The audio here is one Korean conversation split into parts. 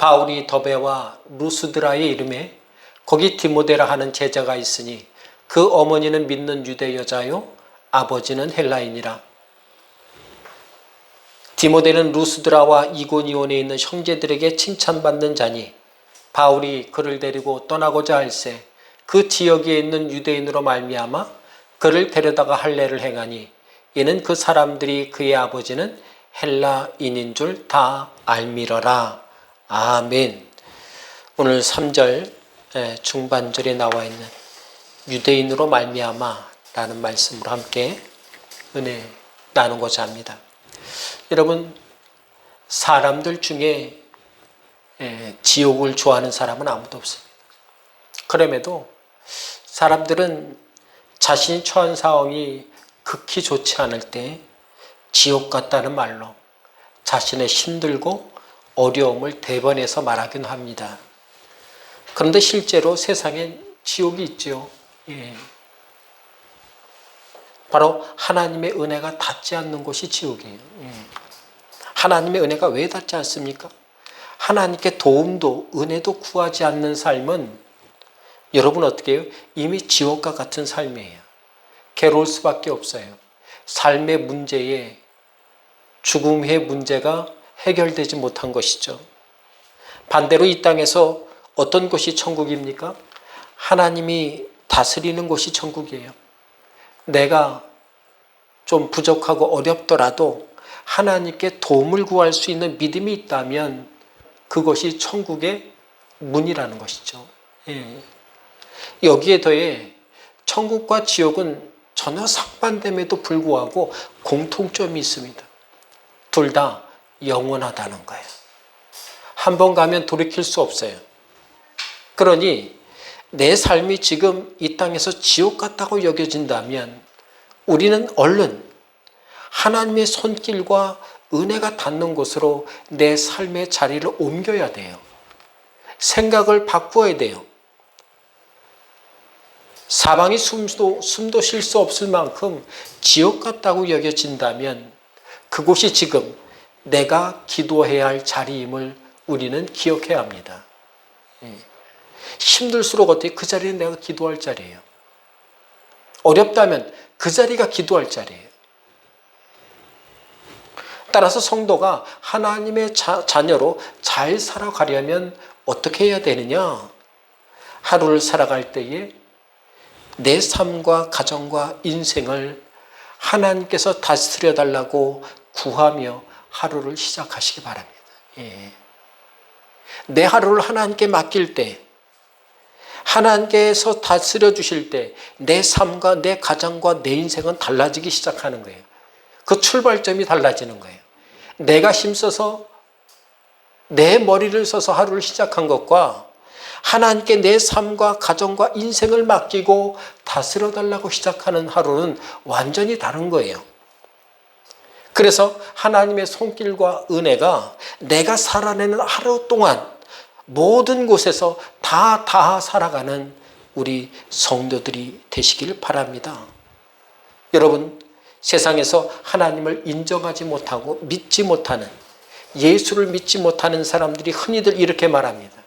바울이 더베와 루스드라의 이름에 거기 디모데라 하는 제자가 있으니 그 어머니는 믿는 유대 여자요 아버지는 헬라인이라. 디모데는 루스드라와 이고니온에 있는 형제들에게 칭찬받는 자니 바울이 그를 데리고 떠나고자 할새 그 지역에 있는 유대인으로 말미암아 그를 데려다가 할례를 행하니 이는 그 사람들이 그의 아버지는 헬라인인 줄 다 알미러라. 아멘. 오늘 3절 중반절에 나와 있는 유대인으로 말미암아 라는 말씀으로 함께 은혜 나누고자 합니다. 여러분, 사람들 중에 지옥을 좋아하는 사람은 아무도 없습니다. 그럼에도 사람들은 자신이 처한 상황이 극히 좋지 않을 때 지옥 같다는 말로 자신의 힘들고 어려움을 대번해서 말하긴 합니다. 그런데 실제로 세상에 지옥이 있죠. 바로 하나님의 은혜가 닿지 않는 곳이 지옥이에요. 하나님의 은혜가 왜 닿지 않습니까? 하나님께 도움도 은혜도 구하지 않는 삶은 여러분 어떻게 해요? 이미 지옥과 같은 삶이에요. 괴로울 수밖에 없어요. 삶의 문제에 죽음의 문제가 해결되지 못한 것이죠. 반대로 이 땅에서 어떤 곳이 천국입니까? 하나님이 다스리는 곳이 천국이에요. 내가 좀 부족하고 어렵더라도 하나님께 도움을 구할 수 있는 믿음이 있다면 그것이 천국의 문이라는 것이죠. 여기에 더해 천국과 지옥은 전혀 상반됨에도 불구하고 공통점이 있습니다. 둘 다 영원하다는 거예요. 한 번 가면 돌이킬 수 없어요. 그러니 내 삶이 지금 이 땅에서 지옥 같다고 여겨진다면 우리는 얼른 하나님의 손길과 은혜가 닿는 곳으로 내 삶의 자리를 옮겨야 돼요. 생각을 바꾸어야 돼요. 사방이 숨도 쉴 수 없을 만큼 지옥 같다고 여겨진다면 그곳이 지금 내가 기도해야 할 자리임을 우리는 기억해야 합니다. 힘들수록 어떻게 그 자리는 내가 기도할 자리예요. 어렵다면 그 자리가 기도할 자리예요. 따라서 성도가 하나님의 자녀로 잘 살아가려면 어떻게 해야 되느냐? 하루를 살아갈 때에 내 삶과 가정과 인생을 하나님께서 다스려 달라고 구하며 하루를 시작하시기 바랍니다. 내 하루를 하나님께 맡길 때, 하나님께서 다스려 주실 때 내 삶과 내 가정과 내 인생은 달라지기 시작하는 거예요. 그 출발점이 달라지는 거예요. 내가 힘써서 내 머리를 써서 하루를 시작한 것과 하나님께 내 삶과 가정과 인생을 맡기고 다스려 달라고 시작하는 하루는 완전히 다른 거예요. 그래서 하나님의 손길과 은혜가 내가 살아내는 하루 동안 모든 곳에서 다 살아가는 우리 성도들이 되시길 바랍니다. 여러분, 세상에서 하나님을 인정하지 못하고 믿지 못하는, 예수를 믿지 못하는 사람들이 흔히들 이렇게 말합니다.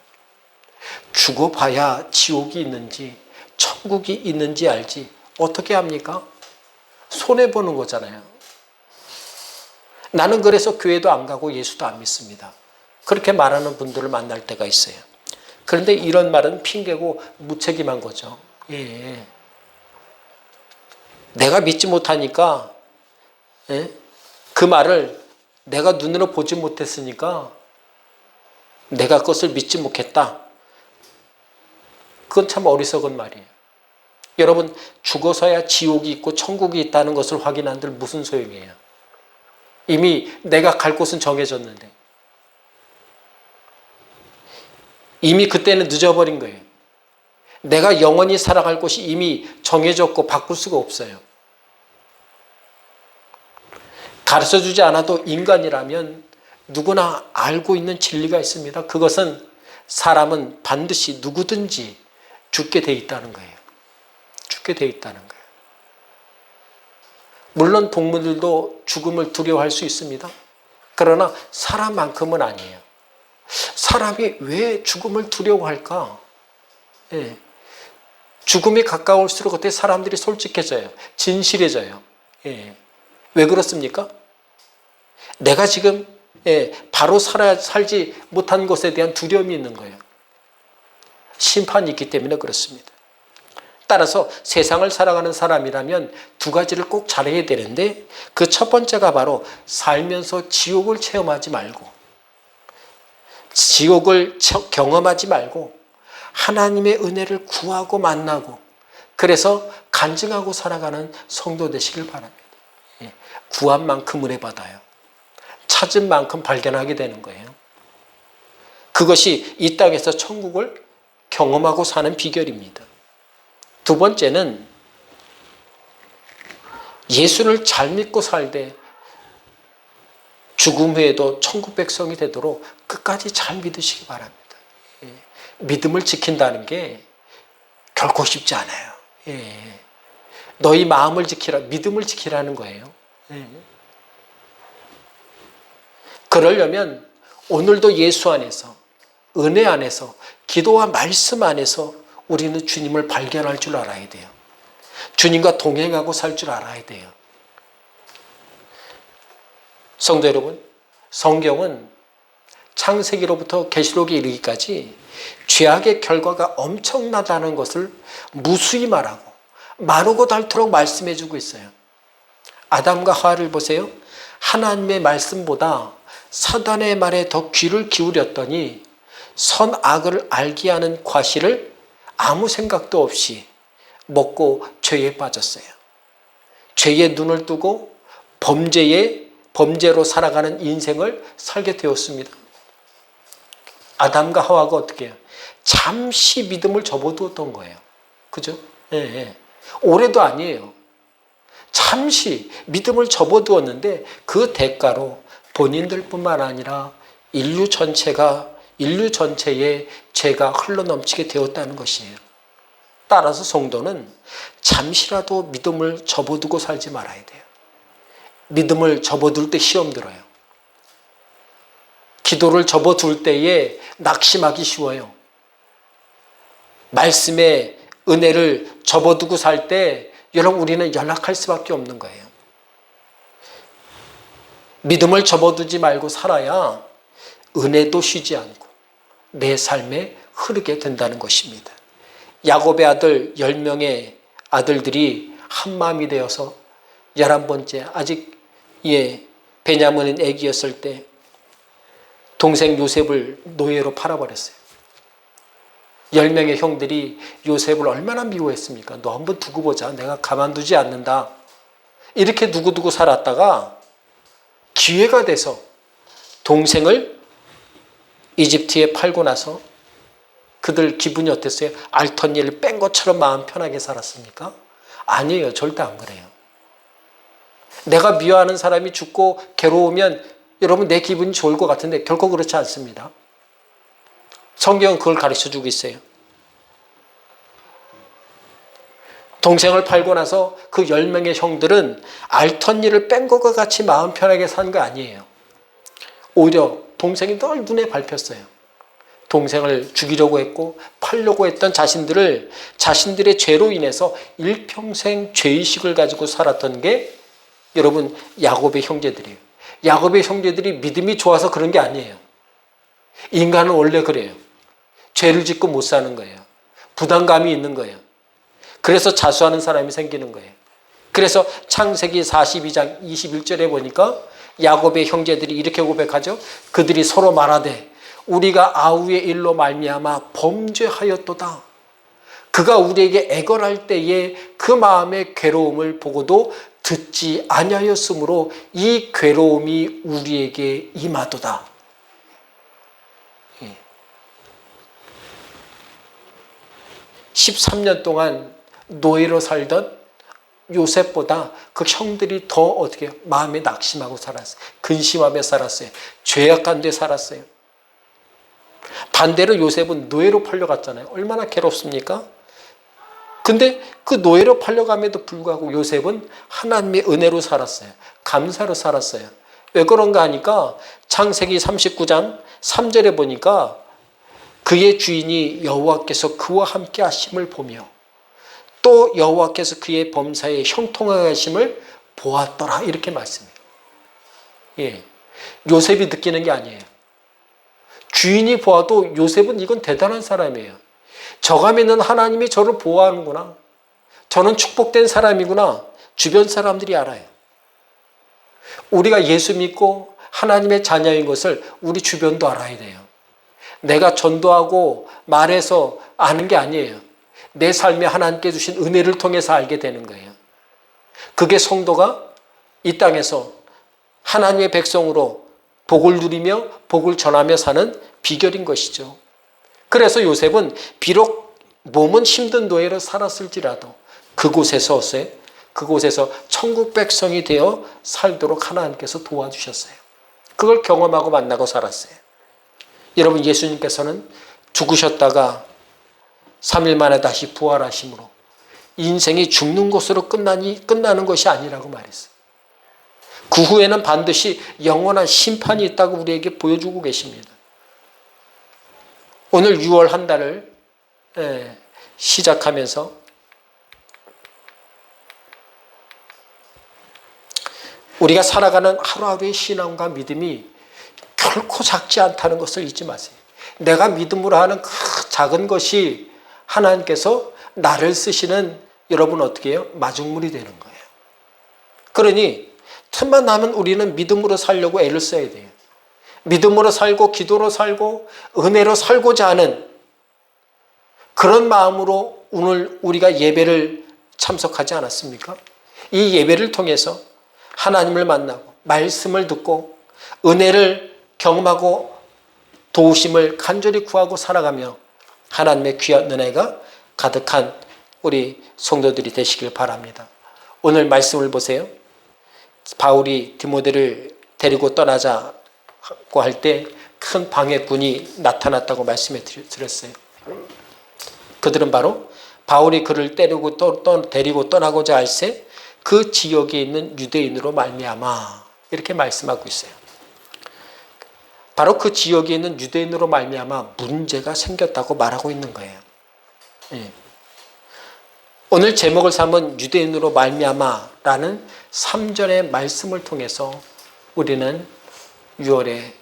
죽어봐야 지옥이 있는지 천국이 있는지 알지 어떻게 합니까? 손해보는 거잖아요. 나는 그래서 교회도 안 가고 예수도 안 믿습니다. 그렇게 말하는 분들을 만날 때가 있어요. 그런데 이런 말은 핑계고 무책임한 거죠. 내가 믿지 못하니까 그 말을 내가 눈으로 보지 못했으니까 내가 그것을 믿지 못했다. 그건 참 어리석은 말이에요. 여러분, 죽어서야 지옥이 있고 천국이 있다는 것을 확인한들 무슨 소용이에요? 이미 내가 갈 곳은 정해졌는데 이미 그때는 늦어버린 거예요. 내가 영원히 살아갈 곳이 이미 정해졌고 바꿀 수가 없어요. 가르쳐주지 않아도 인간이라면 누구나 알고 있는 진리가 있습니다. 그것은 사람은 반드시 누구든지 죽게 돼 있다는 거예요. 죽게 돼 있다는 거예요. 물론 동물들도 죽음을 두려워할 수 있습니다. 그러나 사람만큼은 아니에요. 사람이 왜 죽음을 두려워할까? 예. 죽음이 가까울수록 어떻게 사람들이 솔직해져요. 진실해져요. 예. 왜 그렇습니까? 내가 지금 바로 살지 못한 것에 대한 두려움이 있는 거예요. 심판이 있기 때문에 그렇습니다. 따라서 세상을 살아가는 사람이라면 두 가지를 꼭 잘해야 되는데 그 첫 번째가 바로 살면서 지옥을 체험하지 말고 지옥을 경험하지 말고 하나님의 은혜를 구하고 만나고 그래서 간증하고 살아가는 성도 되시길 바랍니다. 구한 만큼 은혜 받아요. 찾은 만큼 발견하게 되는 거예요. 그것이 이 땅에서 천국을 경험하고 사는 비결입니다. 두 번째는 예수를 잘 믿고 살되 죽음 후에도 천국 백성이 되도록 끝까지 잘 믿으시기 바랍니다. 믿음을 지킨다는 게 결코 쉽지 않아요. 너희 마음을 지키라, 믿음을 지키라는 거예요. 그러려면 오늘도 예수 안에서, 은혜 안에서, 기도와 말씀 안에서 우리는 주님을 발견할 줄 알아야 돼요. 주님과 동행하고 살 줄 알아야 돼요. 성도 여러분, 성경은 창세기로부터 계시록에 이르기까지 죄악의 결과가 엄청나다는 것을 무수히 말하고 마르고 닳도록 말씀해 주고 있어요. 아담과 하와를 보세요. 하나님의 말씀보다 사단의 말에 더 귀를 기울였더니 선악을 알게 하는 과실을 아무 생각도 없이 먹고 죄에 빠졌어요. 죄에 눈을 뜨고 범죄로 살아가는 인생을 살게 되었습니다. 아담과 하와가 어떻게 해요? 잠시 믿음을 접어두었던 거예요. 그죠? 오래도 아니에요. 잠시 믿음을 접어두었는데 그 대가로 본인들뿐만 아니라 인류 전체의 죄가 흘러넘치게 되었다는 것이에요. 따라서 성도는 잠시라도 믿음을 접어두고 살지 말아야 돼요. 믿음을 접어둘 때 시험 들어요. 기도를 접어둘 때에 낙심하기 쉬워요. 말씀의 은혜를 접어두고 살 때 여러분 우리는 연락할 수밖에 없는 거예요. 믿음을 접어두지 말고 살아야 은혜도 쉬지 않고 내 삶에 흐르게 된다는 것입니다. 야곱의 아들 10명의 아들들이 한마음이 되어서 11번째 아직 베냐민은 애기였을 때 동생 요셉을 노예로 팔아버렸어요. 10명의 형들이 요셉을 얼마나 미워했습니까? 너 한번 두고 보자. 내가 가만두지 않는다. 이렇게 두고 살았다가 기회가 돼서 동생을 이집트에 팔고 나서 그들 기분이 어땠어요? 알턴니를 뺀 것처럼 마음 편하게 살았습니까? 아니에요. 절대 안 그래요. 내가 미워하는 사람이 죽고 괴로우면 여러분 내 기분이 좋을 것 같은데 결코 그렇지 않습니다. 성경은 그걸 가르쳐주고 있어요. 동생을 팔고 나서 그 10명의 형들은 알턴니를 뺀 것과 같이 마음 편하게 산 거 아니에요. 오히려 동생이 늘 눈에 밟혔어요. 동생을 죽이려고 했고 팔려고 했던 자신들의 죄로 인해서 일평생 죄의식을 가지고 살았던 게 여러분 야곱의 형제들이에요. 야곱의 형제들이 믿음이 좋아서 그런 게 아니에요. 인간은 원래 그래요. 죄를 짓고 못 사는 거예요. 부담감이 있는 거예요. 그래서 자수하는 사람이 생기는 거예요. 그래서 창세기 42장 21절에 보니까 야곱의 형제들이 이렇게 고백하죠. 그들이 서로 말하되 우리가 아우의 일로 말미암아 범죄하였도다. 그가 우리에게 애걸할 때에 그 마음의 괴로움을 보고도 듣지 아니하였으므로 이 괴로움이 우리에게 임하도다. 13년 동안 노예로 살던 요셉보다 그 형들이 더 어떻게 마음에 낙심하고 살았어요. 근심하며 살았어요. 죄악한 데 살았어요. 반대로 요셉은 노예로 팔려갔잖아요. 얼마나 괴롭습니까? 근데 그 노예로 팔려감에도 불구하고 요셉은 하나님의 은혜로 살았어요. 감사로 살았어요. 왜 그런가 하니까 창세기 39장 3절에 보니까 그의 주인이 여호와께서 그와 함께 하심을 보며 또 여호와께서 그의 범사에 형통하게 하심을 보았더라 이렇게 말씀해요. 예, 요셉이 느끼는 게 아니에요. 주인이 보아도 요셉은 이건 대단한 사람이에요. 저가 믿는 하나님이 저를 보호하는구나. 저는 축복된 사람이구나. 주변 사람들이 알아요. 우리가 예수 믿고 하나님의 자녀인 것을 우리 주변도 알아야 돼요. 내가 전도하고 말해서 아는 게 아니에요. 내 삶에 하나님께 주신 은혜를 통해서 알게 되는 거예요. 그게 성도가 이 땅에서 하나님의 백성으로 복을 누리며 복을 전하며 사는 비결인 것이죠. 그래서 요셉은 비록 몸은 힘든 노예로 살았을지라도 그곳에서 천국 백성이 되어 살도록 하나님께서 도와주셨어요. 그걸 경험하고 만나고 살았어요. 여러분, 예수님께서는 죽으셨다가 3일 만에 다시 부활하심으로 인생이 죽는 것으로 끝나는 것이 아니라고 말했어요. 그 후에는 반드시 영원한 심판이 있다고 우리에게 보여주고 계십니다. 오늘 6월 한 달을 시작하면서 우리가 살아가는 하루하루의 신앙과 믿음이 결코 작지 않다는 것을 잊지 마세요. 내가 믿음으로 하는 그 작은 것이 하나님께서 나를 쓰시는 여러분 어떻게 해요? 마중물이 되는 거예요. 그러니 틈만 나면 우리는 믿음으로 살려고 애를 써야 돼요. 믿음으로 살고 기도로 살고 은혜로 살고자 하는 그런 마음으로 오늘 우리가 예배를 참석하지 않았습니까? 이 예배를 통해서 하나님을 만나고 말씀을 듣고 은혜를 경험하고 도우심을 간절히 구하고 살아가며 하나님의 귀한 은혜가 가득한 우리 성도들이 되시길 바랍니다. 오늘 말씀을 보세요. 바울이 디모데를 데리고 떠나자고 할 때 큰 방해꾼이 나타났다고 말씀해 드렸어요. 그들은 바로 바울이 그를 데리고 떠나고자 할새 그 지역에 있는 유대인으로 말미암아 이렇게 말씀하고 있어요. 바로 그 지역에 있는 유대인으로 말미암아 문제가 생겼다고 말하고 있는 거예요. 예. 오늘 제목을 삼은 유대인으로 말미암아라는 3절의 말씀을 통해서 우리는 6월에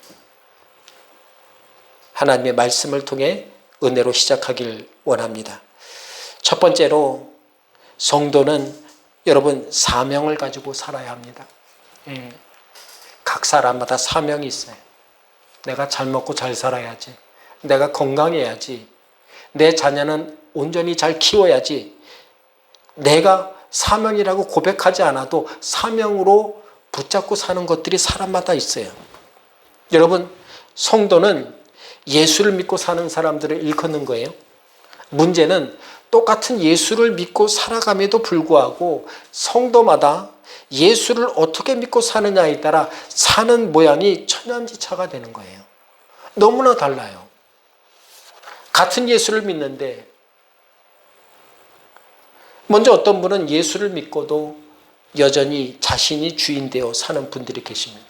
하나님의 말씀을 통해 은혜로 시작하길 원합니다. 첫 번째로 성도는 여러분 사명을 가지고 살아야 합니다. 예. 각 사람마다 사명이 있어요. 내가 잘 먹고 잘 살아야지. 내가 건강해야지. 내 자녀는 온전히 잘 키워야지. 내가 사명이라고 고백하지 않아도 사명으로 붙잡고 사는 것들이 사람마다 있어요. 여러분, 성도는 예수를 믿고 사는 사람들을 일컫는 거예요. 문제는 똑같은 예수를 믿고 살아감에도 불구하고 성도마다 예수를 어떻게 믿고 사느냐에 따라 사는 모양이 천양지차가 되는 거예요. 너무나 달라요. 같은 예수를 믿는데 먼저 어떤 분은 예수를 믿고도 여전히 자신이 주인 되어 사는 분들이 계십니다.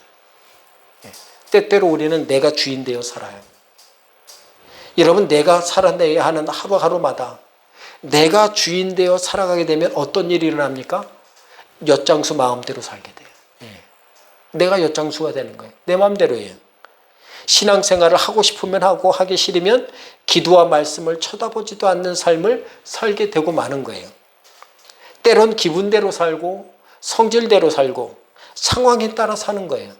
때때로 우리는 내가 주인 되어 살아요. 여러분, 내가 살아내야 하는 하루하루마다 내가 주인 되어 살아가게 되면 어떤 일이 일어납니까? 엿장수 마음대로 살게 돼요. 내가 엿장수가 되는 거예요. 내 마음대로예요. 신앙생활을 하고 싶으면 하고 하기 싫으면 기도와 말씀을 쳐다보지도 않는 삶을 살게 되고 마는 거예요. 때론 기분대로 살고 성질대로 살고 상황에 따라 사는 거예요.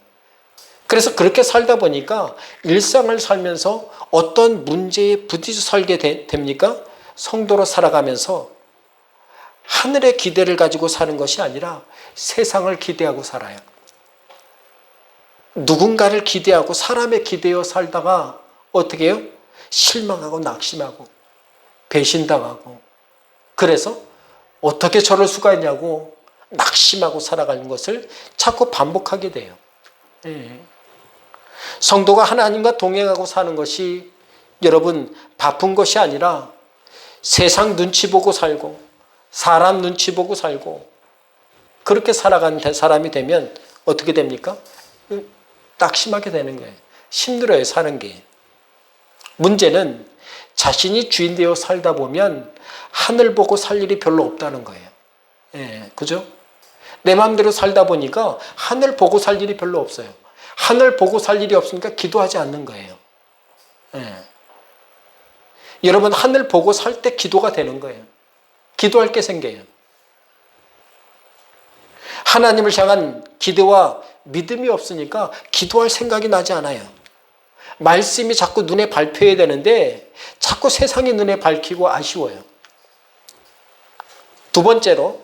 그래서 그렇게 살다 보니까 일상을 살면서 어떤 문제에 부딪혀 살게 됩니까? 성도로 살아가면서 하늘의 기대를 가지고 사는 것이 아니라 세상을 기대하고 살아요. 누군가를 기대하고 사람에 기대어 살다가 어떻게 해요? 실망하고 낙심하고 배신당하고 그래서 어떻게 저럴 수가 있냐고 낙심하고 살아가는 것을 자꾸 반복하게 돼요. 성도가 하나님과 동행하고 사는 것이 여러분 바쁜 것이 아니라 세상 눈치 보고 살고 사람 눈치 보고 살고 그렇게 살아가는 사람이 되면 어떻게 됩니까? 낙심하게 되는 거예요. 힘들어요, 사는 게. 문제는 자신이 주인 되어 살다 보면 하늘 보고 살 일이 별로 없다는 거예요. 예, 그죠? 내 마음대로 살다 보니까 하늘 보고 살 일이 별로 없어요. 하늘 보고 살 일이 없으니까 기도하지 않는 거예요. 예. 여러분, 하늘 보고 살 때 기도가 되는 거예요. 기도할 게 생겨요. 하나님을 향한 기대와 믿음이 없으니까 기도할 생각이 나지 않아요. 말씀이 자꾸 눈에 밟혀야 되는데 자꾸 세상이 눈에 밟히고 아쉬워요. 두 번째로,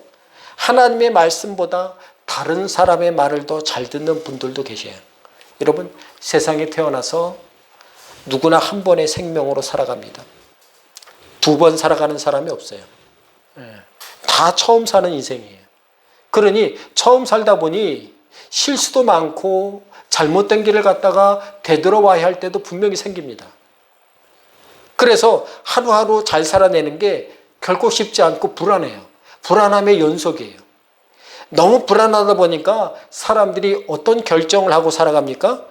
하나님의 말씀보다 다른 사람의 말을 더 잘 듣는 분들도 계셔요. 여러분, 세상에 태어나서 누구나 한 번의 생명으로 살아갑니다. 두 번 살아가는 사람이 없어요. 다 처음 사는 인생이에요. 그러니 처음 살다 보니 실수도 많고 잘못된 길을 갔다가 되돌아와야 할 때도 분명히 생깁니다. 그래서 하루하루 잘 살아내는 게 결코 쉽지 않고 불안해요. 불안함의 연속이에요. 너무 불안하다 보니까 사람들이 어떤 결정을 하고 살아갑니까?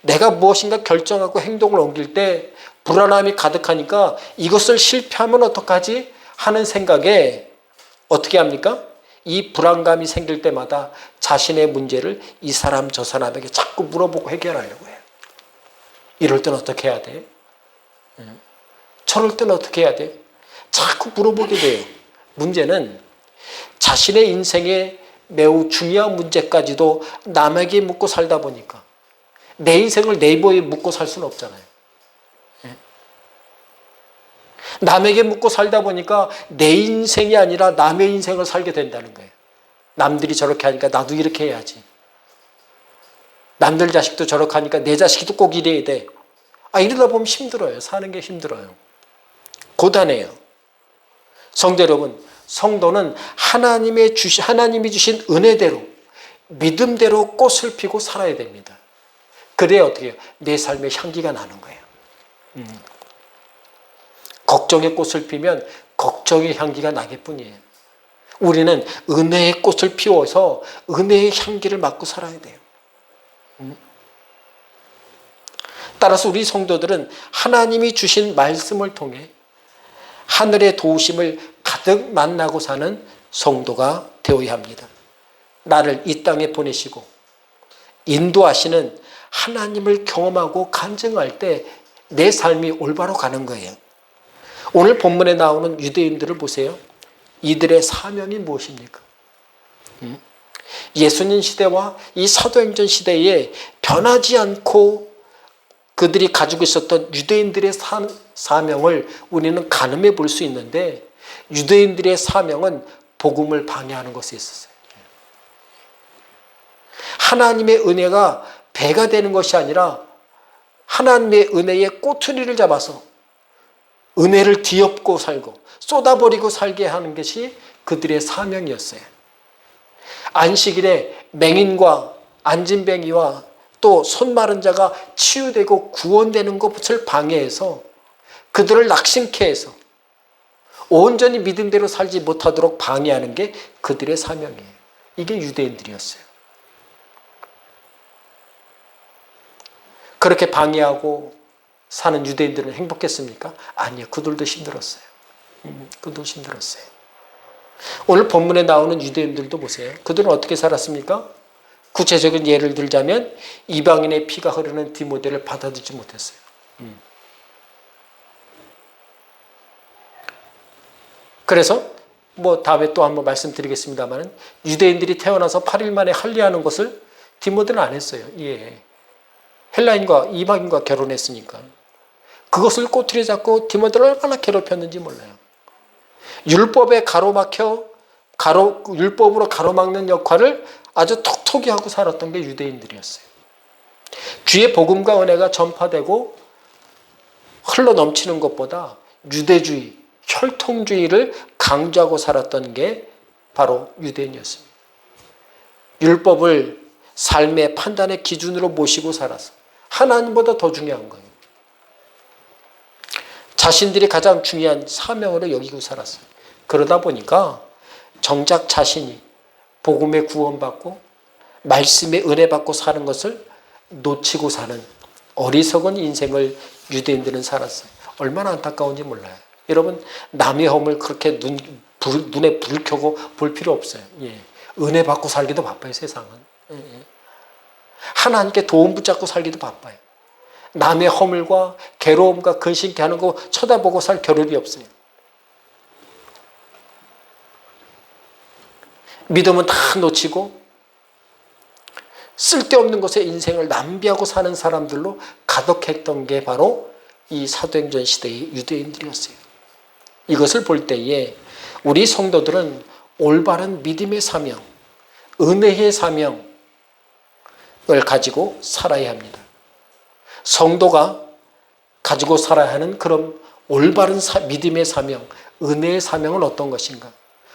내가 무엇인가 결정하고 행동을 옮길 때 불안함이 가득하니까 이것을 실패하면 어떡하지? 하는 생각에 어떻게 합니까? 이 불안감이 생길 때마다 자신의 문제를 이 사람 저 사람에게 자꾸 물어보고 해결하려고 해요. 이럴 땐 어떻게 해야 돼? 저럴 땐 어떻게 해야 돼? 자꾸 물어보게 돼요. 문제는 자신의 인생에 매우 중요한 문제까지도 남에게 묻고 살다 보니까 내 인생을 네이버에 묻고 살 수는 없잖아요. 남에게 묻고 살다 보니까 내 인생이 아니라 남의 인생을 살게 된다는 거예요. 남들이 저렇게 하니까 나도 이렇게 해야지. 남들 자식도 저렇게 하니까 내 자식도 꼭 이래야 돼. 이러다 보면 힘들어요. 사는 게 힘들어요. 고단해요. 성도 여러분, 성도는 하나님이 주신 은혜대로, 믿음대로 꽃을 피고 살아야 됩니다. 그래야 어떻게 해요? 내 삶의 향기가 나는 거예요. 걱정의 꽃을 피면 걱정의 향기가 나게뿐이에요. 우리는 은혜의 꽃을 피워서 은혜의 향기를 맡고 살아야 돼요. 따라서 우리 성도들은 하나님이 주신 말씀을 통해 하늘의 도우심을 가득 만나고 사는 성도가 되어야 합니다. 나를 이 땅에 보내시고 인도하시는 하나님을 경험하고 간증할 때 내 삶이 올바로 가는 거예요. 오늘 본문에 나오는 유대인들을 보세요. 이들의 사명이 무엇입니까? 예수님 시대와 이 사도행전 시대에 변하지 않고 그들이 가지고 있었던 유대인들의 사명을 우리는 가늠해 볼 수 있는데, 유대인들의 사명은 복음을 방해하는 것에 있었어요. 하나님의 은혜가 배가 되는 것이 아니라 하나님의 은혜의 꼬투리를 잡아서 은혜를 뒤엎고 살고 쏟아버리고 살게 하는 것이 그들의 사명이었어요. 안식일에 맹인과 안진뱅이와 또 손 마른 자가 치유되고 구원되는 것을 방해해서 그들을 낙심케 해서 온전히 믿음대로 살지 못하도록 방해하는 게 그들의 사명이에요. 이게 유대인들이었어요. 그렇게 방해하고 사는 유대인들은 행복했습니까? 아니요. 그들도 힘들었어요. 그들도 힘들었어요. 오늘 본문에 나오는 유대인들도 보세요. 그들은 어떻게 살았습니까? 구체적인 예를 들자면 이방인의 피가 흐르는 디모데를 받아들이지 못했어요. 그래서 다음에 또 한번 말씀드리겠습니다만 유대인들이 태어나서 8일 만에 할례하는 것을 디모데는 안 했어요. 예. 헬라인과 이방인과 결혼했으니까. 그것을 꼬투리 잡고 디모데를 얼마나 괴롭혔는지 몰라요. 율법에 율법으로 가로막는 역할을 아주 톡톡히 하고 살았던 게 유대인들이었어요. 주의 복음과 은혜가 전파되고 흘러 넘치는 것보다 유대주의, 혈통주의를 강조하고 살았던 게 바로 유대인이었습니다. 율법을 삶의 판단의 기준으로 모시고 살아서 하나님보다 더 중요한 거예요. 자신들이 가장 중요한 사명으로 여기고 살았어요. 그러다 보니까 정작 자신이 복음에 구원받고 말씀에 은혜 받고 사는 것을 놓치고 사는 어리석은 인생을 유대인들은 살았어요. 얼마나 안타까운지 몰라요. 여러분, 남의 허물 그렇게 눈에 불 켜고 볼 필요 없어요. 예. 은혜 받고 살기도 바빠요, 세상은. 예. 하나님께 도움 붙잡고 살기도 바빠요. 남의 허물과 괴로움과 근심케 하는 거 쳐다보고 살 겨를이 없어요. 믿음은 다 놓치고 쓸데없는 것에 인생을 낭비하고 사는 사람들로 가득했던 게 바로 이 사도행전 시대의 유대인들이었어요. 이것을 볼 때에 우리 성도들은 올바른 믿음의 사명, 은혜의 사명을 가지고 살아야 합니다. 성도가 가지고 살아야 하는 그런 올바른 믿음의 사명, 은혜의 사명은 어떤 것인가?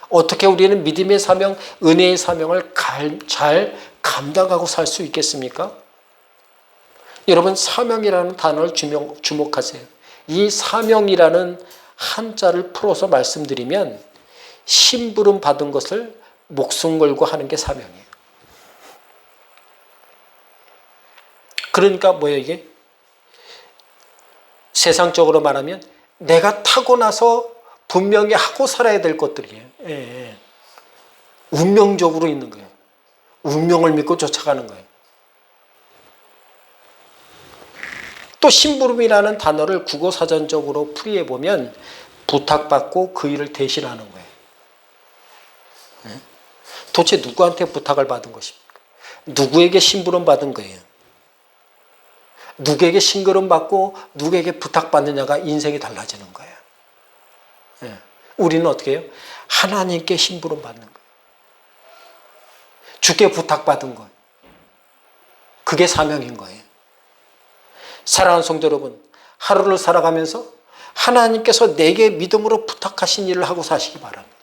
어떻게 우리는 믿음의 사명, 은혜의 사명을 잘 감당하고 살 수 있겠습니까? 여러분, 사명이라는 단어를 주목하세요. 이 사명이라는 한자를 풀어서 말씀드리면 심부름 받은 것을 목숨 걸고 하는 게 사명이에요. 그러니까 뭐예요 이게? 세상적으로 말하면 내가 타고나서 분명히 하고 살아야 될 것들이에요. 예. 운명적으로 있는 거예요. 운명을 믿고 쫓아가는 거예요. 또 심부름이라는 단어를 국어사전적으로 풀이해 보면 부탁받고 그 일을 대신하는 거예요. 예? 도대체 누구한테 부탁을 받은 것입니까? 누구에게 심부름 받은 거예요? 누구에게 심부름 받고 누구에게 부탁받느냐가 인생이 달라지는 거예요. 예. 우리는 어떻게 해요? 하나님께 심부름 받는 거예요. 주께 부탁받은 것. 그게 사명인 거예요. 사랑하는 성도 여러분, 하루를 살아가면서 하나님께서 내게 믿음으로 부탁하신 일을 하고 사시기 바랍니다.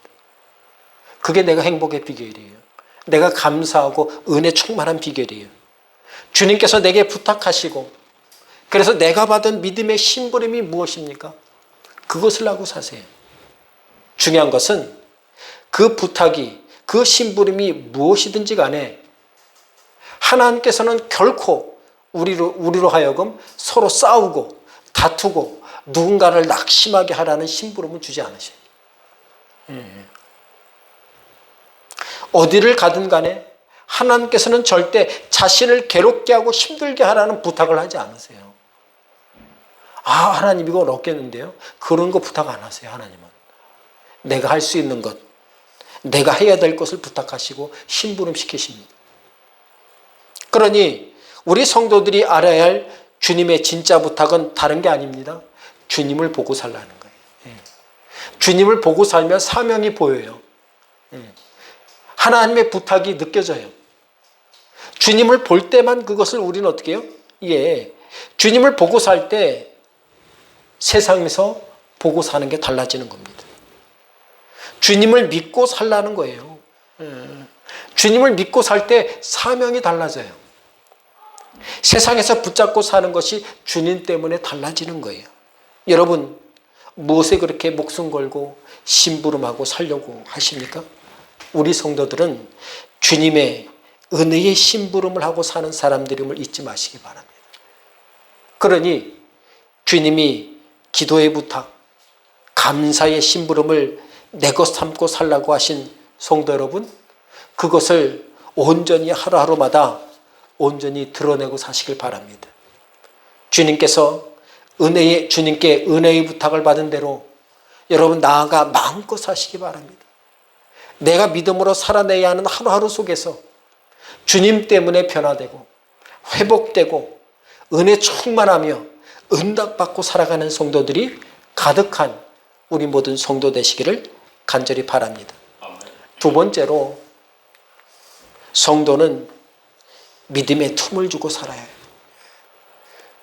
그게 내가 행복의 비결이에요. 내가 감사하고 은혜 충만한 비결이에요. 주님께서 내게 부탁하시고 그래서 내가 받은 믿음의 심부름이 무엇입니까? 그것을 하고 사세요. 중요한 것은 그 부탁이, 그 심부름이 무엇이든지 간에 하나님께서는 결코 우리로 하여금 서로 싸우고 다투고 누군가를 낙심하게 하라는 심부름을 주지 않으셔요. 어디를 가든 간에 하나님께서는 절대 자신을 괴롭게 하고 힘들게 하라는 부탁을 하지 않으세요. 하나님 이거 어렵겠는데요? 그런 거 부탁 안 하세요. 하나님은 내가 할 수 있는 것, 내가 해야 될 것을 부탁하시고 심부름 시키십니다. 그러니 우리 성도들이 알아야 할 주님의 진짜 부탁은 다른 게 아닙니다. 주님을 보고 살라는 거예요. 주님을 보고 살면 사명이 보여요. 하나님의 부탁이 느껴져요. 주님을 볼 때만 그것을 우리는 어떻게 해요? 주님을 보고 살 때 세상에서 보고 사는 게 달라지는 겁니다. 주님을 믿고 살라는 거예요. 주님을 믿고 살 때 사명이 달라져요. 세상에서 붙잡고 사는 것이 주님 때문에 달라지는 거예요. 여러분, 무엇에 그렇게 목숨 걸고 심부름하고 살려고 하십니까? 우리 성도들은 주님의 은혜의 심부름을 하고 사는 사람들임을 잊지 마시기 바랍니다. 그러니 주님이 기도의 부탁, 감사의 심부름을 내 것 삼고 살라고 하신 성도 여러분, 그것을 온전히 하루하루마다 온전히 드러내고 사시길 바랍니다. 주님께 은혜의 부탁을 받은 대로 여러분 나아가 마음껏 사시기 바랍니다. 내가 믿음으로 살아내야 하는 하루하루 속에서 주님 때문에 변화되고 회복되고 은혜 충만하며 응답받고 살아가는 성도들이 가득한 우리 모든 성도 되시기를 간절히 바랍니다. 두 번째로, 성도는 믿음의 틈을 주고 살아야 해요.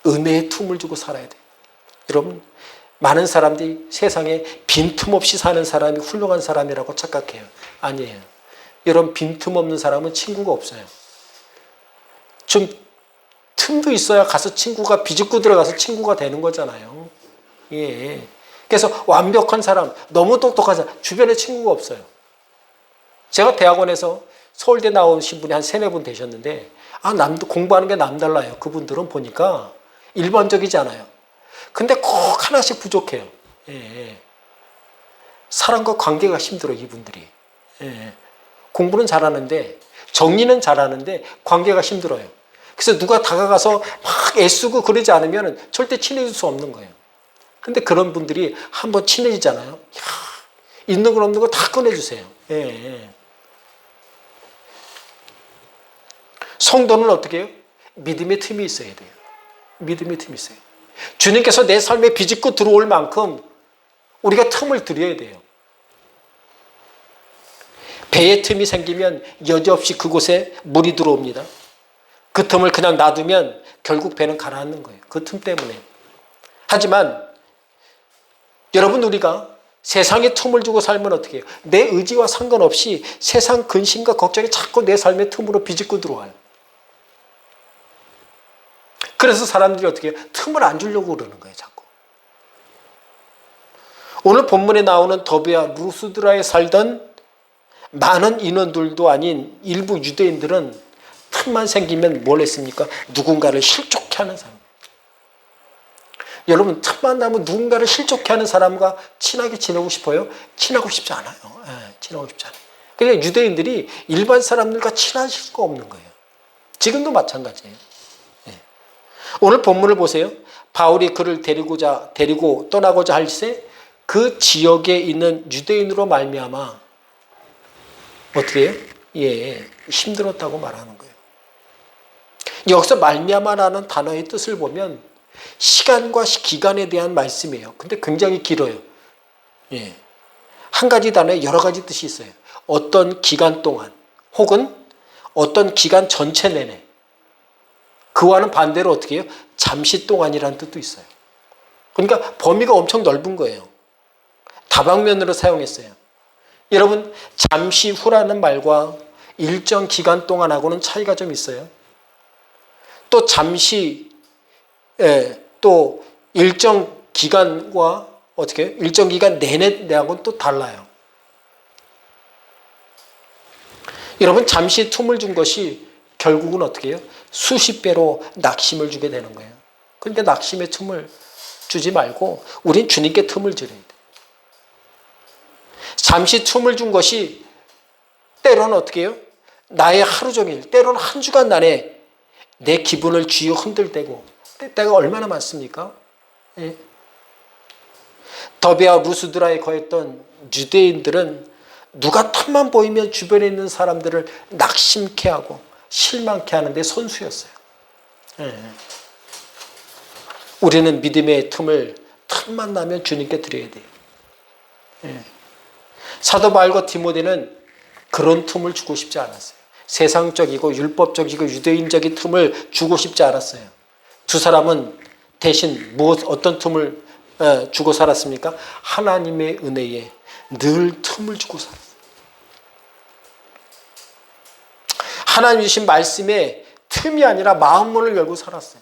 은혜의 틈을 주고 살아야 돼요. 여러분, 많은 사람들이 세상에 빈틈없이 사는 사람이 훌륭한 사람이라고 착각해요. 아니에요. 여러분, 빈틈없는 사람은 친구가 없어요. 좀 틈도 있어야 가서 친구가 비집고 들어가서 친구가 되는 거잖아요. 그래서 완벽한 사람, 너무 똑똑한 사람, 주변에 친구가 없어요. 제가 대학원에서 서울대 나오신 분이 한 3-4분 되셨는데 공부하는 게 남달라요. 그분들은 보니까 일반적이지 않아요. 근데 꼭 하나씩 부족해요. 예. 사람과 관계가 힘들어요, 이분들이. 예. 공부는 잘하는데 정리는 잘하는데 관계가 힘들어요. 그래서 누가 다가가서 막 애쓰고 그러지 않으면 절대 친해질 수 없는 거예요. 근데 그런 분들이 한번 친해지잖아요. 이야, 있는 거 없는 거 다 꺼내주세요. 예. 성도는 어떻게 해요? 믿음의 틈이 있어야 돼요. 믿음의 틈이 있어요. 주님께서 내 삶에 비집고 들어올 만큼 우리가 틈을 드려야 돼요. 배의 틈이 생기면 여지없이 그곳에 물이 들어옵니다. 그 틈을 그냥 놔두면 결국 배는 가라앉는 거예요. 그 틈 때문에. 하지만 여러분, 우리가 세상에 틈을 주고 살면 어떻게 해요? 내 의지와 상관없이 세상 근심과 걱정이 자꾸 내 삶의 틈으로 비집고 들어와요. 그래서 사람들이 어떻게 해요? 틈을 안 주려고 그러는 거예요, 자꾸. 오늘 본문에 나오는 더비와 루스드라에 살던 많은 인원들도 아닌 일부 유대인들은 틈만 생기면 뭘 했습니까? 누군가를 실족해 하는 사람. 여러분, 틈만 나면 누군가를 실족해 하는 사람과 친하게 지내고 싶어요? 친하고 싶지 않아요. 친하고 싶지 않아요. 그러니까 유대인들이 일반 사람들과 친하실 수가 없는 거예요. 지금도 마찬가지예요. 오늘 본문을 보세요. 바울이 그를 데리고 떠나고자 할세 그 지역에 있는 유대인으로 말미암아 어떻게 해요? 예, 힘들었다고 말하는 거예요. 여기서 말미암아라는 단어의 뜻을 보면 시간과 기간에 대한 말씀이에요. 근데 굉장히 길어요. 예. 한 가지 단어에 여러 가지 뜻이 있어요. 어떤 기간 동안 혹은 어떤 기간 전체 내내. 그와는 반대로 어떻게 해요? 잠시 동안이라는 뜻도 있어요. 그러니까 범위가 엄청 넓은 거예요. 다방면으로 사용했어요. 여러분, 잠시 후라는 말과 일정 기간 동안하고는 차이가 좀 있어요. 또 잠시, 또 일정 기간과 어떻게 해요? 일정 기간 내내하고는 또 달라요. 여러분, 잠시 틈을 준 것이 결국은 어떻게 해요? 수십 배로 낙심을 주게 되는 거예요. 그러니까 낙심의 틈을 주지 말고 우린 주님께 틈을 드려야 돼요. 잠시 틈을 준 것이 때로는 어떻게 해요? 나의 하루 종일, 때로는 한 주간 안에 내 기분을 쥐어 흔들 때가 얼마나 많습니까? 예. 더비와 루스드라에 거했던 유대인들은 누가 틈만 보이면 주변에 있는 사람들을 낙심케 하고 실망케 하는데 선수였어요. 예. 우리는 믿음의 틈만 나면 주님께 드려야 돼요. 예. 사도 바울과 디모데는 그런 틈을 주고 싶지 않았어요. 세상적이고 율법적이고 유대인적인 틈을 주고 싶지 않았어요. 두 사람은 대신 어떤 틈을 주고 살았습니까? 하나님의 은혜에 늘 틈을 주고 살았어요. 하나님 주신 말씀에 틈이 아니라 마음문을 열고 살았어요.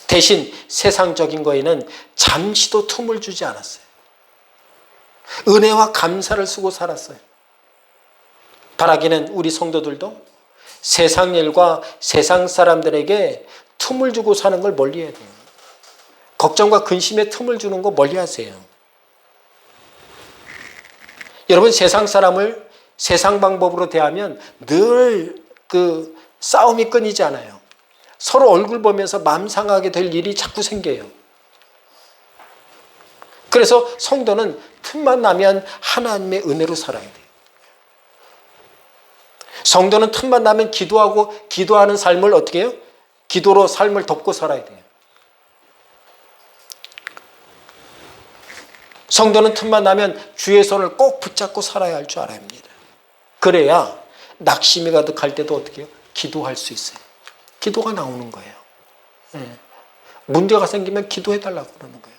대신 세상적인 거에는 잠시도 틈을 주지 않았어요. 은혜와 감사를 쓰고 살았어요. 바라기는 우리 성도들도 세상 일과 세상 사람들에게 틈을 주고 사는 걸 멀리해야 돼요. 걱정과 근심에 틈을 주는 거 멀리하세요. 여러분, 세상 사람을 세상 방법으로 대하면 늘 그 싸움이 끊이지 않아요. 서로 얼굴 보면서 마음 상하게 될 일이 자꾸 생겨요. 그래서 성도는 틈만 나면 하나님의 은혜로 살아야 돼요. 성도는 틈만 나면 기도하는 삶을 어떻게 해요? 기도로 삶을 덮고 살아야 돼요. 성도는 틈만 나면 주의 손을 꼭 붙잡고 살아야 할 줄 알아야 합니다. 그래야 낙심이 가득할 때도 어떻게 해요? 기도할 수 있어요. 기도가 나오는 거예요. 문제가 생기면 기도해달라고 그러는 거예요.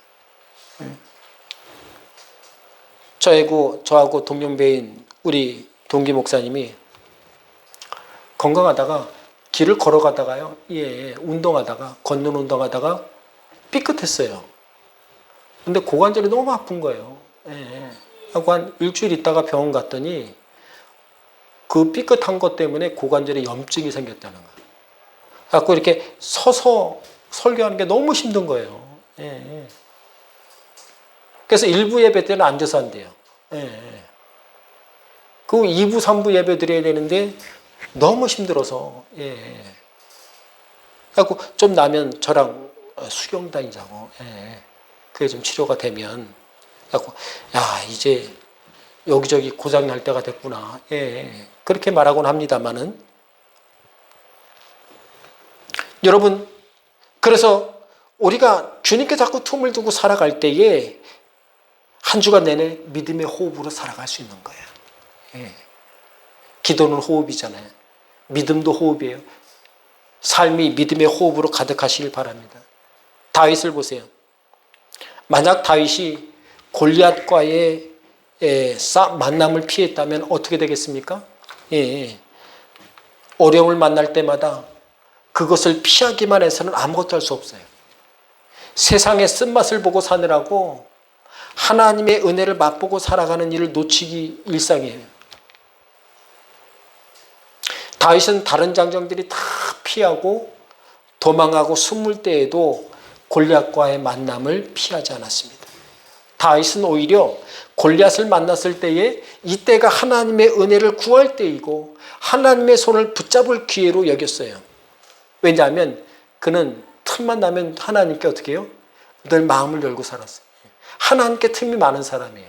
저하고 동년배인 우리 동기 목사님이 건강하다가 길을 걸어가다가요. 운동하다가 걷는 운동하다가 삐끗했어요. 근데 고관절이 너무 아픈 거예요. 하고 한 일주일 있다가 병원 갔더니 그 삐끗한 것 때문에 고관절에 염증이 생겼다는 거예요. 그래서 이렇게 서서 설교하는 게 너무 힘든 거예요. 예. 그래서 1부 예배 때는 앉아서 한대요. 예. 그 2부, 3부 예배 드려야 되는데 너무 힘들어서. 예. 그래서 좀 나면 저랑 수경 다니자고. 예. 그게 좀 치료가 되면. 그래서 야, 이제 여기저기 고장 날 때가 됐구나. 예. 그렇게 말하곤 합니다만은. 여러분, 그래서 우리가 주님께 자꾸 틈을 두고 살아갈 때에 한 주간 내내 믿음의 호흡으로 살아갈 수 있는 거예요. 예. 기도는 호흡이잖아요. 믿음도 호흡이에요. 삶이 믿음의 호흡으로 가득하시길 바랍니다. 다윗을 보세요. 만약 다윗이 골리앗과의 만남을 피했다면 어떻게 되겠습니까? 예. 어려움을 만날 때마다 그것을 피하기만 해서는 아무것도 할 수 없어요. 세상의 쓴맛을 보고 사느라고 하나님의 은혜를 맛보고 살아가는 일을 놓치기 일상이에요. 다윗은 다른 장정들이 다 피하고 도망하고 숨을 때에도 골리앗과의 만남을 피하지 않았습니다. 다윗은 오히려 골리앗을 만났을 때에 이때가 하나님의 은혜를 구할 때이고 하나님의 손을 붙잡을 기회로 여겼어요. 왜냐하면 그는 틈만 나면 하나님께 어떻게 해요? 늘 마음을 열고 살았어요. 하나님께 틈이 많은 사람이에요.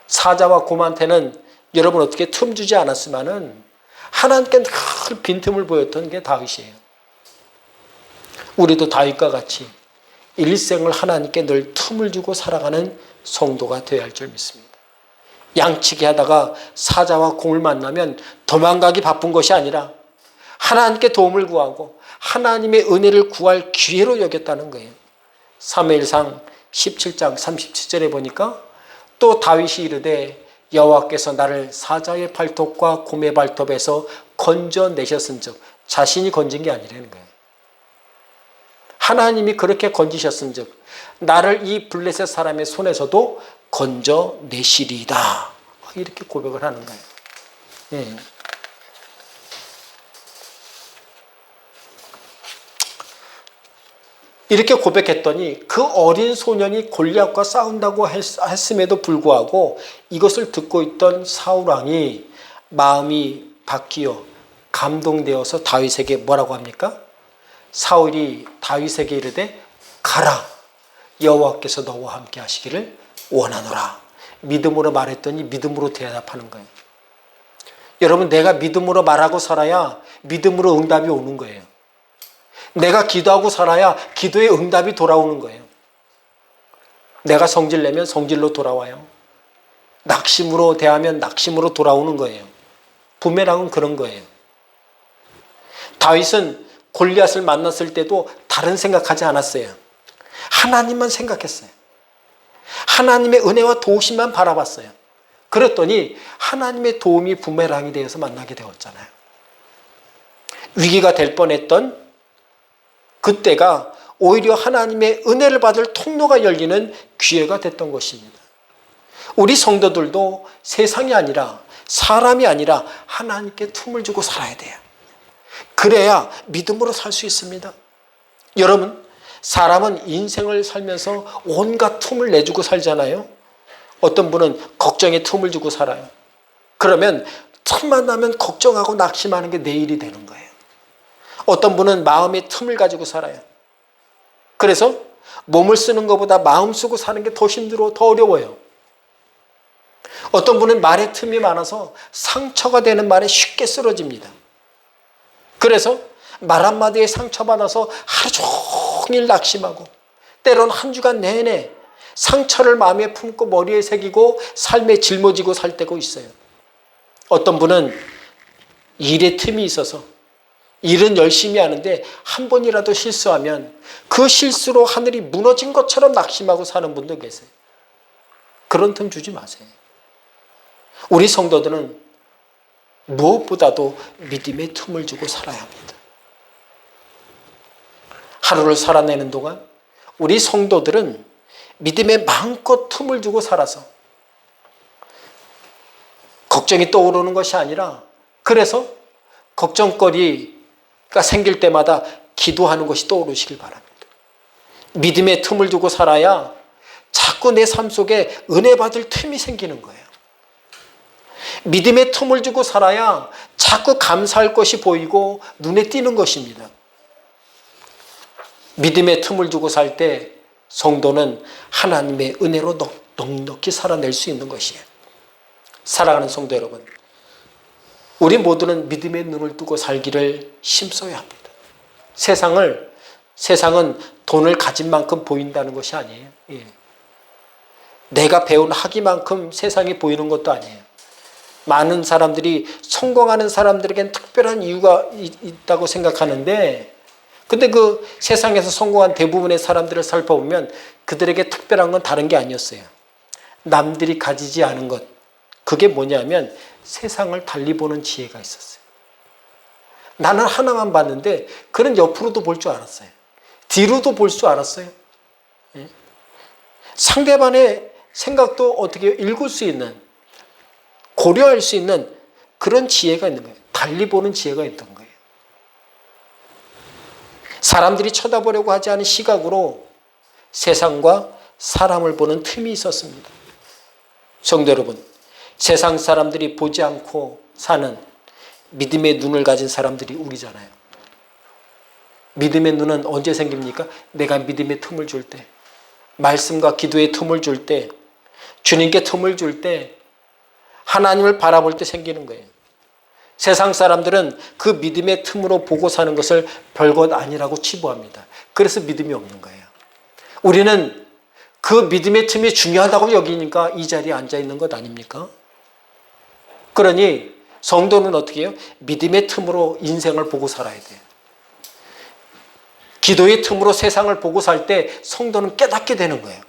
사자와 곰한테는 여러분 어떻게 틈 주지 않았지만은 하나님께 늘 빈틈을 보였던 게 다윗이에요. 우리도 다윗과 같이 일생을 하나님께 늘 틈을 주고 살아가는 성도가 되어야 할 줄 믿습니다. 양치기 하다가 사자와 곰을 만나면 도망가기 바쁜 것이 아니라 하나님께 도움을 구하고 하나님의 은혜를 구할 기회로 여겼다는 거예요. 사무엘상 17장 37절에 보니까 또 다윗이 이르되 여호와께서 나를 사자의 발톱과 곰의 발톱에서 건져내셨은즉, 자신이 건진 게 아니라는 거예요. 하나님이 그렇게 건지셨은즉 나를 이 블레셋 사람의 손에서도 건져내시리이다. 이렇게 고백을 하는 거예요. 예. 이렇게 고백했더니 그 어린 소년이 골리앗과 싸운다고 했음에도 불구하고 이것을 듣고 있던 사울왕이 마음이 바뀌어 감동되어서 다윗에게 뭐라고 합니까? 사울이 다윗에게 이르되 가라, 여호와께서 너와 함께 하시기를 원하노라. 믿음으로 말했더니 믿음으로 대답하는 거예요. 여러분, 내가 믿음으로 말하고 살아야 믿음으로 응답이 오는 거예요. 내가 기도하고 살아야 기도의 응답이 돌아오는 거예요. 내가 성질 내면 성질로 돌아와요. 낙심으로 대하면 낙심으로 돌아오는 거예요. 부메랑은 그런 거예요. 다윗은 골리앗을 만났을 때도 다른 생각하지 않았어요. 하나님만 생각했어요. 하나님의 은혜와 도우심만 바라봤어요. 그랬더니 하나님의 도움이 부메랑이 되어서 만나게 되었잖아요. 위기가 될 뻔했던 그때가 오히려 하나님의 은혜를 받을 통로가 열리는 기회가 됐던 것입니다. 우리 성도들도 세상이 아니라, 사람이 아니라 하나님께 틈을 주고 살아야 돼요. 그래야 믿음으로 살 수 있습니다. 여러분, 사람은 인생을 살면서 온갖 틈을 내주고 살잖아요. 어떤 분은 걱정에 틈을 주고 살아요. 그러면 틈만 나면 걱정하고 낙심하는 게 내일이 되는 거예요. 어떤 분은 마음의 틈을 가지고 살아요. 그래서 몸을 쓰는 것보다 마음 쓰고 사는 게 더 힘들어, 더 어려워요. 어떤 분은 말의 틈이 많아서 상처가 되는 말에 쉽게 쓰러집니다. 그래서 말 한마디에 상처받아서 하루 종일 낙심하고 때로는 한 주간 내내 상처를 마음에 품고 머리에 새기고 삶에 짊어지고 살 때가 있어요. 어떤 분은 일에 틈이 있어서 일은 열심히 하는데 한 번이라도 실수하면 그 실수로 하늘이 무너진 것처럼 낙심하고 사는 분도 계세요. 그런 틈 주지 마세요. 우리 성도들은 무엇보다도 믿음의 틈을 주고 살아야 합니다. 하루를 살아내는 동안 우리 성도들은 믿음에 마음껏 틈을 주고 살아서 걱정이 떠오르는 것이 아니라 그래서 걱정거리가 생길 때마다 기도하는 것이 떠오르시길 바랍니다. 믿음의 틈을 두고 살아야 자꾸 내 삶 속에 은혜 받을 틈이 생기는 거예요. 믿음의 틈을 두고 살아야 자꾸 감사할 것이 보이고 눈에 띄는 것입니다. 믿음의 틈을 두고 살 때 성도는 하나님의 은혜로 넉넉히 살아낼 수 있는 것이에요. 사랑하는 성도 여러분, 우리 모두는 믿음의 눈을 뜨고 살기를 힘써야 합니다. 세상은 돈을 가진 만큼 보인다는 것이 아니에요. 예. 내가 배운 학위만큼 세상이 보이는 것도 아니에요. 많은 사람들이 성공하는 사람들에겐 특별한 이유가 있다고 생각하는데, 근데 그 세상에서 성공한 대부분의 사람들을 살펴보면 그들에게 특별한 건 다른 게 아니었어요. 남들이 가지지 않은 것. 그게 뭐냐면 세상을 달리 보는 지혜가 있었어요. 나는 하나만 봤는데 그는 옆으로도 볼 줄 알았어요. 뒤로도 볼 줄 알았어요. 상대방의 생각도 어떻게 읽을 수 있는, 고려할 수 있는 그런 지혜가 있는 거예요. 달리 보는 지혜가 있던 거예요. 사람들이 쳐다보려고 하지 않은 시각으로 세상과 사람을 보는 틈이 있었습니다. 성도 여러분, 세상 사람들이 보지 않고 사는 믿음의 눈을 가진 사람들이 우리잖아요. 믿음의 눈은 언제 생깁니까? 내가 믿음의 틈을 줄 때, 말씀과 기도의 틈을 줄 때, 주님께 틈을 줄 때, 하나님을 바라볼 때 생기는 거예요. 세상 사람들은 그 믿음의 틈으로 보고 사는 것을 별것 아니라고 치부합니다. 그래서 믿음이 없는 거예요. 우리는 그 믿음의 틈이 중요하다고 여기니까 이 자리에 앉아 있는 것 아닙니까? 그러니 성도는 어떻게 해요? 믿음의 틈으로 인생을 보고 살아야 돼요. 기도의 틈으로 세상을 보고 살 때 성도는 깨닫게 되는 거예요.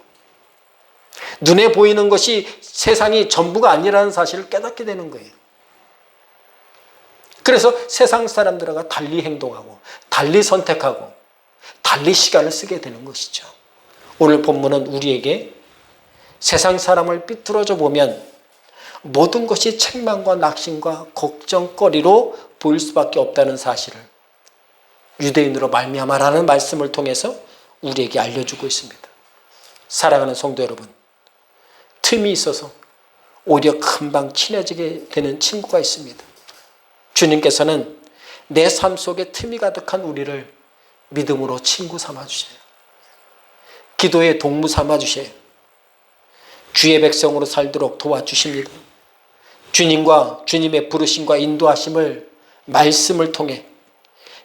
눈에 보이는 것이 세상이 전부가 아니라는 사실을 깨닫게 되는 거예요. 그래서 세상 사람들과 달리 행동하고 달리 선택하고 달리 시간을 쓰게 되는 것이죠. 오늘 본문은 우리에게 세상 사람을 삐뚤어져 보면 모든 것이 책망과 낙심과 걱정거리로 보일 수밖에 없다는 사실을 유대인으로 말미암아라는 말씀을 통해서 우리에게 알려주고 있습니다. 사랑하는 성도 여러분, 틈이 있어서 오히려 금방 친해지게 되는 친구가 있습니다. 주님께서는 내 삶 속에 틈이 가득한 우리를 믿음으로 친구 삼아주세요. 기도의 동무 삼아주세요. 주의 백성으로 살도록 도와주십니다. 주님과 주님의 부르심과 인도하심을 말씀을 통해,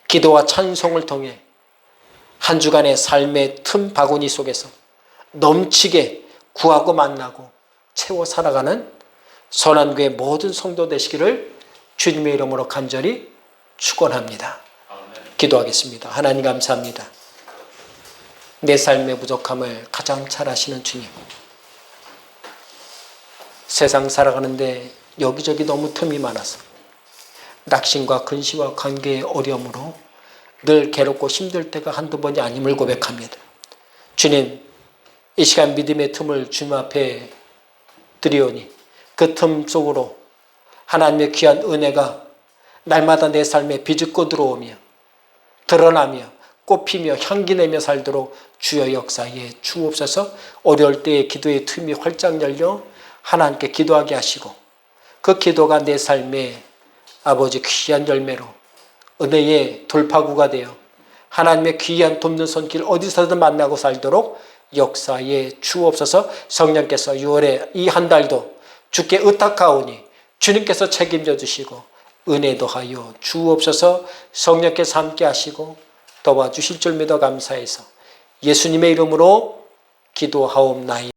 기도와 찬송을 통해 한 주간의 삶의 틈 바구니 속에서 넘치게 구하고 만나고 채워 살아가는 선한교회 모든 성도 되시기를 주님의 이름으로 간절히 축원합니다. 기도하겠습니다. 하나님 감사합니다. 내 삶의 부족함을 가장 잘 아시는 주님, 세상 살아가는데 여기저기 너무 틈이 많아서 낙심과 근심과 관계의 어려움으로 늘 괴롭고 힘들 때가 한두 번이 아님을 고백합니다. 주님, 이 시간 믿음의 틈을 주님 앞에 드리오니 그 틈 속으로 하나님의 귀한 은혜가 날마다 내 삶에 비집고 들어오며 드러나며 꽃피며 향기 내며 살도록 주여 역사에 주옵소서. 어려울 때의 기도의 틈이 활짝 열려 하나님께 기도하게 하시고 그 기도가 내 삶에 아버지 귀한 열매로 은혜의 돌파구가 되어 하나님의 귀한 돕는 손길 어디서든 만나고 살도록 역사에 주옵소서. 성령께서 6월에 이 한 달도 주께 의탁하오니 주님께서 책임져 주시고 은혜도 하여 주옵소서. 성령께서 함께 하시고 도와주실 줄 믿어 감사해서 예수님의 이름으로 기도하옵나이다.